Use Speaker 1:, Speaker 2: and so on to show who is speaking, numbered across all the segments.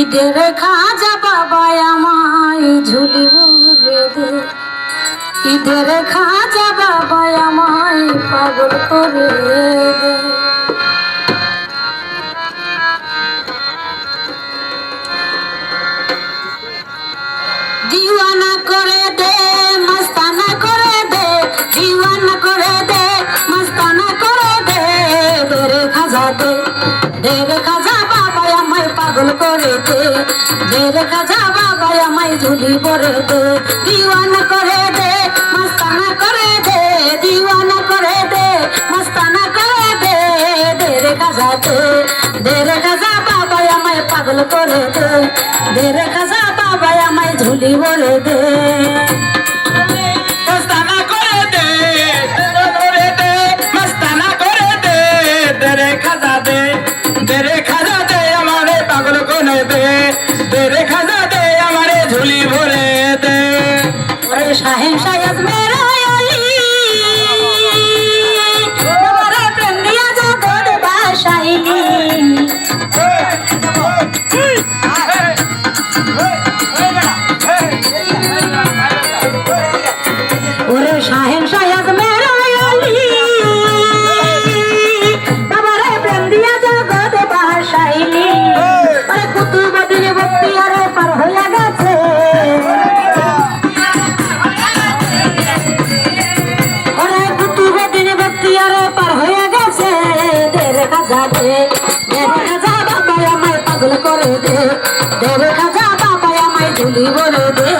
Speaker 1: ঈদের খাজা বাবা আমায় ঝুলি ভরে দে, ঈদের খাজা বাবা আমায় পাগল করে দে। দিওয়ানা করে দে, মস্তানা করে দে, দিওয়ানা করে দে, মস্তানা করে দে, দেরে খাজা দে, দেরে খাজা বাবা আমায় পাগল করে দে, দেরে খাজা বাবা আমায় ঝুলি ভরে দে। দিওয়ানা করে দে, মস্তানা করে দে, দিওয়ানা করে দে, মস্তানা করে দে, দেরে খাজা দে, দেরে খাজা বাবা আমায় পাগল করে দে, দেরে খাজা বাবা আমায় ঝুলি ভরে দে।
Speaker 2: মস্তানা করে দে, করে দে, মস্তানা করে দে, দেরে খাজা দে, দেরে খাজা দে আমারে পাগল করে দে, দেরে খাজা দে আমারে ঝুলি ভরে দে।
Speaker 1: ওরে শাহেন শায়াজ মেরা আলী, তোমারে প্রেম দিয়া জগৎ বাসাইলি। ওরে শাহেন শায়াজ মেরা আলী, তোমারে প্রেম দিয়া জগৎ বাসাইলি। ওরে কুতুবুদ্দিন বখতিয়ারে পার হইয়া গেছে, ওরে কুতুবুদ্দিন বখতিয়ারে পার হইয়া গেছে, দেরে খাজা দে, দেরে খাজা বাবা আমায় পাগল করে দে, দেরে খাজা বাবা আমায় ঝুলি ভরে দে।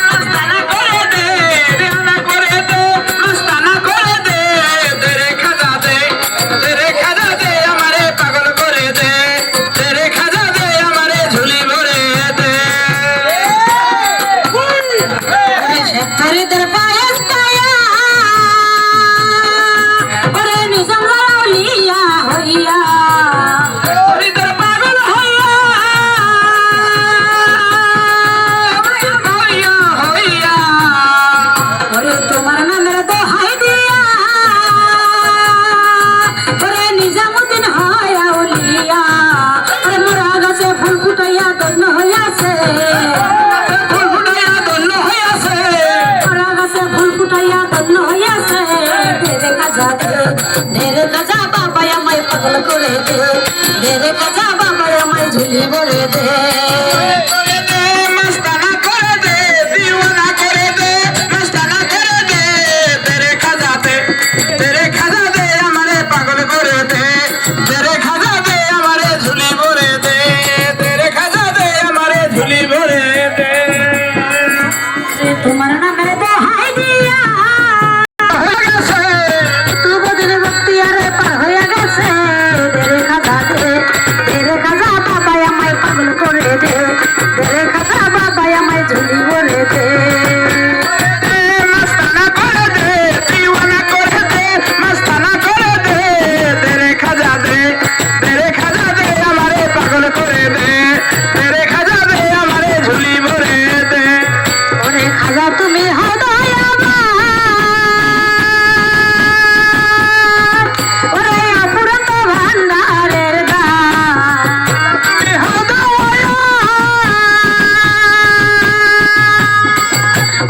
Speaker 2: মস্তানা করে দে, দেওয়ানা করে দে, মস্তানা করে দে, দেরে খাজা দে, দেরে খাজা দে আমারে পাগল করে দে, দেরে খাজা দে আমারে ঝুলি ভরে দে।
Speaker 1: ওরে শেখ ফরিদের পায়েস পায়া, ওরে নিজাম আউলিয়া হইয়া,
Speaker 2: হরিদের পাগল হইয়া, হইয়া, হইয়া,
Speaker 1: ওরে তোমার নামের দোহাই দিয়া, ওরে নিজামুদ্দিন হয় আউলিয়া। ওরে মোরা গাছে ফুল ফুটাইয়া দন্ন হইয়াছে,
Speaker 2: ফুল ফুটাইয়া ধন্য হইয়াছে,
Speaker 1: মোরা গাছে ফুল ফুটাইয়া দন্ন হইয়াছে, দেরে খাজা দে, দেরে খাজা বাবা আমায় পাগল করে দে, দেরে খাজা বাবা আমায় ঝুলি ভরে দে।
Speaker 2: করে দে, মস্তানা করে দে, দিওয়ানা করে দে, মস্তানা করে দে, তেরে খাজা দে, তেরে খাজা দে আমারে পাগল করে দে, তেরে খাজা দে আমারে ঝুলি ভরে দে, তেরে খাজা দে আমারে ঝুলি ভরে দে।
Speaker 1: তোমার নামের দোহাই দিয়া,
Speaker 2: হয়ে গেছে,
Speaker 1: কুতুবুদ্দিন বখতিয়ারে পার হইয়া গেছে, দেরে খাজা দে, দেরে খাজা বাবা আমায় পাগল করে দে, দেরে খাজা বাবা আমায় ঝুলি ভরে দে।
Speaker 2: মস্তানা করে দে, দিওয়ানা করে দে, মস্তানা করে দে, তেরে খাজা দে, তেরে খাজা দে আমারে পাগল করে দে, তেরে খাজা দে আমারে ঝুলি ভরে দে।
Speaker 1: ওরে খাজা তুমি হও দয়াবান, ওরে অফুরন্ত ভান্ডারের গান,
Speaker 2: তুমি হও দয়াবান,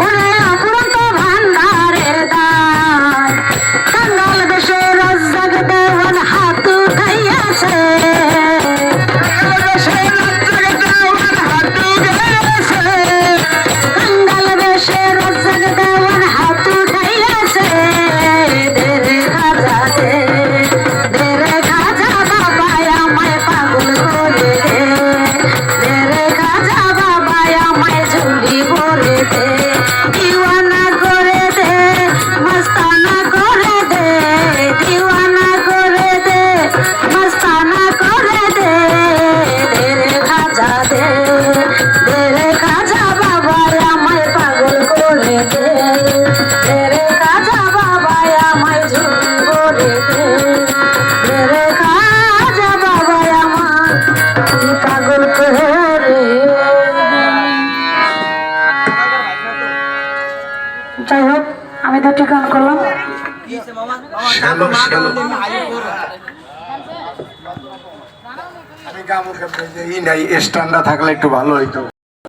Speaker 1: ওরে অফুরন্ত ভান্ডারের দান। কাঙ্গাল দেশে রজ্জাক দেওয়ান হাত উঠাইয়াছে,
Speaker 2: সে রাজ্জাক দেওয়ান হাঁটু গেছে,
Speaker 1: কাঙ্গাল দেশে রজ্জাক দেওয়ান হাত উঠাইয়াছে, দেরে খাজা দে, দেরে খাজা বাবা আমায় পাগল করে দে, দেরে খাজা বাবা আমায় ঝুলি ভরে দে। দিওয়ানা করে দে, মস্তানা করে দে, দিওয়ানা করে দে, মস্তানা করে দে, দেরে খাজা দে, দেরে খাজা বাবা আমায় পাগল করে দে, দেরে খাজা বাবা আমায় ঝুলি ভরে দে, দেরে খাজা বাবা আমায় পাগল করে দে। যাই হোক, আমি দুটি গান করলাম।
Speaker 2: শ্যালো শ্যালো
Speaker 3: আমি গামু খেপে যে ই নাই স্ট্যান্ডা থাকলে একটু ভালো হইতো